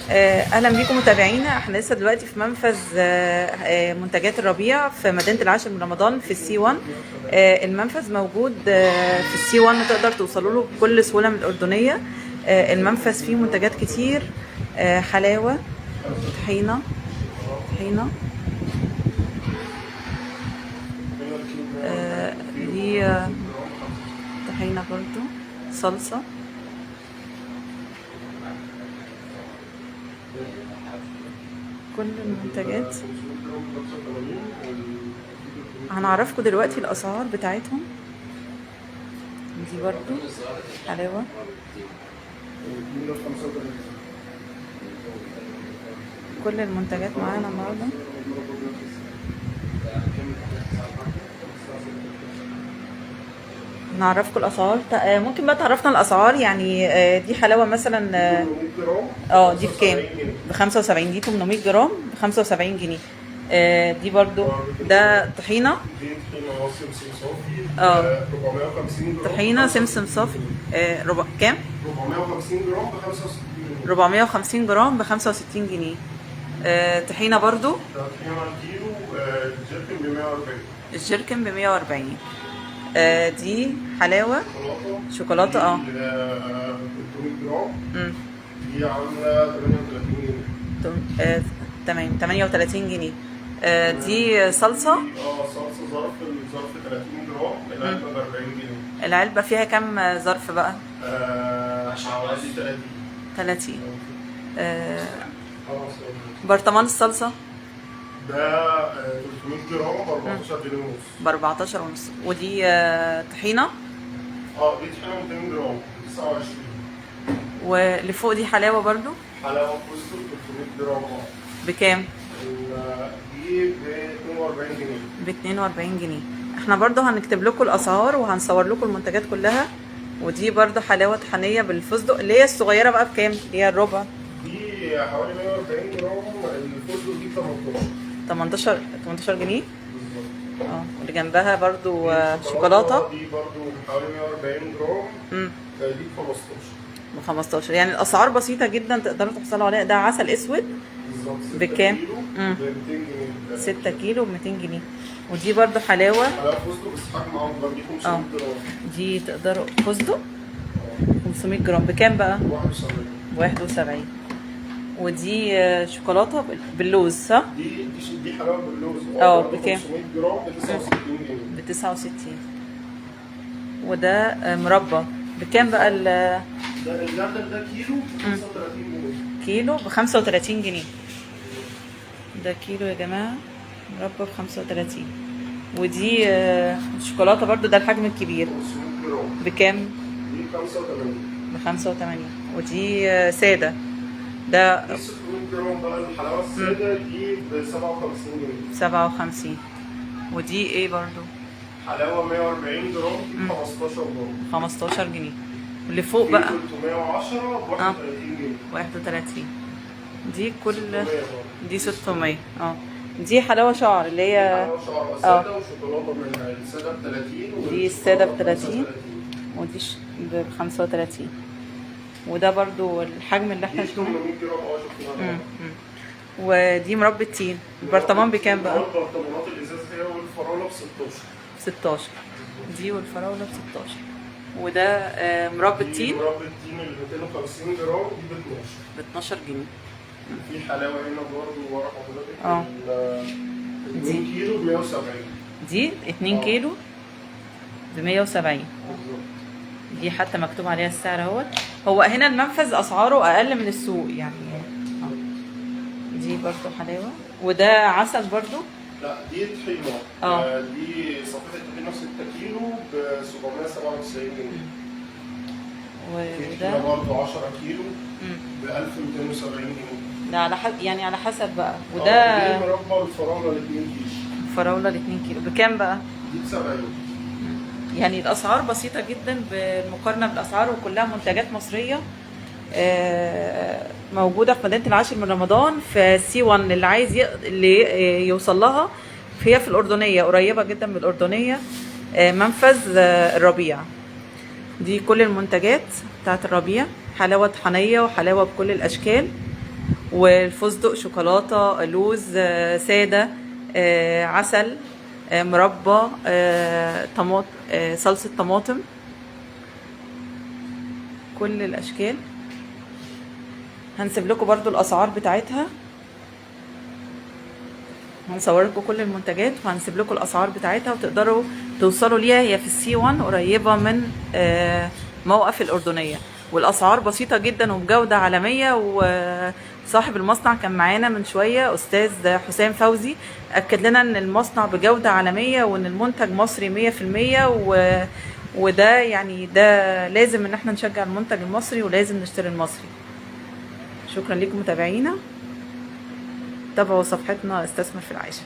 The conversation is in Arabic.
اهلا بيكم متابعينا. احنا لسه دلوقتي في منفذ منتجات الربيع في مدينه العاشر من رمضان في السي 1. المنفذ موجود في السي 1، تقدر توصلوا له بكل سهوله من الاردنيه. المنفذ فيه منتجات كتير، حلاوه، طحينه، دي طحينه برضو، صلصه، كل المنتجات. هنعرفكم دلوقتي الاسعار بتاعتهم. دي برضو حلاوه، كل المنتجات معانا النهارده. نعرفكم الاسعار. ممكن بقى تعرفنا الاسعار يعني. دي حلاوه مثلا، دي بكام؟ ب 75. دي 800 جرام ب 75 جنيه. دي برضو ده طحينه. دي طحينه سمسم صافي 450 جرام. طحينه سمسم صافي ربع كام؟ 450 جرام ب 65 جنيه. 450 جرام ب 65 جنيه. طحينه برضو. طحينه كيلو، الجيركن ب 140. الجيركن ب 140. دي حلاوه شوكولاته 300 جرام. دي عامله 38 جنيه. دي صلصه. صلصه الظرف 30 جرام، العلبه ب 40 جنيه. العلبه فيها كام ظرف بقى؟ حوالي 30. برطمان الصلصه ده 300 جرام ب 14 جنيه ونص. ب 14 ونص. ودي طحينه. دي طحينه 200 جرام 29. واللي فوق دي حلاوه برضو. حلاوه فستق 300 جرام. بكام؟ دي ب 42 جنيه. ب 42 جنيه. احنا برضو هنكتب لكم الاسعار وهنصور لكم المنتجات كلها. ودي برضو حلاوه طحينيه بالفستق اللي هي الصغيره بقى بكام؟ اللي هي الربع. دي حوالي 140 جرام. الفستق دي 18 جنيه. بالظبط. واللي جنبها برضو شوكولاته. دي برضو حوالي 140 جرام. دي ب 15. يعني الاسعار بسيطه جدا، تقدروا تحصلوا عليها. ده عسل اسود بالظبط بكام؟ ب 200 جنيه. 6 كيلو ب 200 جنيه. ودي برضو حلاوه. حلاوه فستق بس حجم اكبر، دي 500 جرام. دي تقدروا فستق 500 جرام بكام بقى؟ 71. 71. ودي شوكولاته باللوز، صح؟ دي حلاوه باللوز. بكام؟ 500 جرام ب 69 جنيه. ب 69. وده مربى بكام بقى؟ ده الجردل ده كيلو ب 35 جنيه. كيلو ب 35 جنيه. ده كيلو يا جماعه، مربى ب 35. ودي شوكولاته برضو، ده الحجم الكبير. 500 جرام. بكام؟ دي 85. ب 85. ودي ساده. ده دي 600 جرام بقى الحلاوه الساده، دي ب 57 جنيه. 57. ودي ايه برضو؟ حلاوه 140 جرام دي 15 جرام. 15 جنيه. واللي فوق بقى 310 ب 31 جنيه. 31. دي كل 600 دي 600. دي حلاوه شعر اللي هي حلاوه شعر ساده وشوكولاته منها. الساده ب 30. دي الساده ب 30. ودي ب 35. وده برضو الحجم اللي احنا دي 800 جرام. شفناها. ودي مربى التين. البرطمان بكام بقى؟ البرطمانات الازاز هي والفراوله ب 16. 16. دي والفراوله ب 16. وده مربى التين. مربى التين ال 250 جرام دي ب 12. ب 12 جنيه. في حلاوه هنا برضه ورا حضرتك. دي 2 كيلو ب 170. دي 2 كيلو ب 170. بالظبط. دي حتى مكتوب عليها السعر اهوت. هو هنا المنفذ اسعاره اقل من السوق يعني. دي برضو حلاوه. وده عسل برضو. لا دي طحينه. دي صفيحه الطحينه 6 كيلو ب 797 جنيه. وده برضه 10 كيلو ب 1270 جنيه. ده على حسب بقى. وده دي مربى الفراوله ل 2 كيلو. الفراوله ل 2 كيلو بكام بقى؟ دي ب 70. يعني الاسعار بسيطه جدا بالمقارنه بالاسعار، وكلها منتجات مصريه موجوده في مدينه العاشر من رمضان في سي 1. اللي عايز اللي يوصل لها، هي في الاردنيه، قريبه جدا من الاردنيه. منفذ الربيع. دي كل المنتجات بتاعت الربيع. حلاوه طحينيه وحلاوه بكل الاشكال. والفستق، شوكولاته، لوز، ساده، عسل، مربى، طماطم، صلصه طماطم، كل الاشكال. هنسيب لكم برضو الاسعار بتاعتها، هنصور لكم كل المنتجات وهنسيب لكم الاسعار بتاعتها وتقدروا توصلوا ليها. هي في السي 1 قريبه من موقف الاردنيه، والاسعار بسيطه جدا وبجوده عالميه. وصاحب المصنع كان معانا من شويه، استاذ حسام فوزي، اكد لنا ان المصنع بجوده عالميه وان المنتج مصري 100%. وده يعني ده لازم ان احنا نشجع المنتج المصري ولازم نشتري المصري. شكرا لكم متابعينا، تابعوا صفحتنا استثمر في العاشر.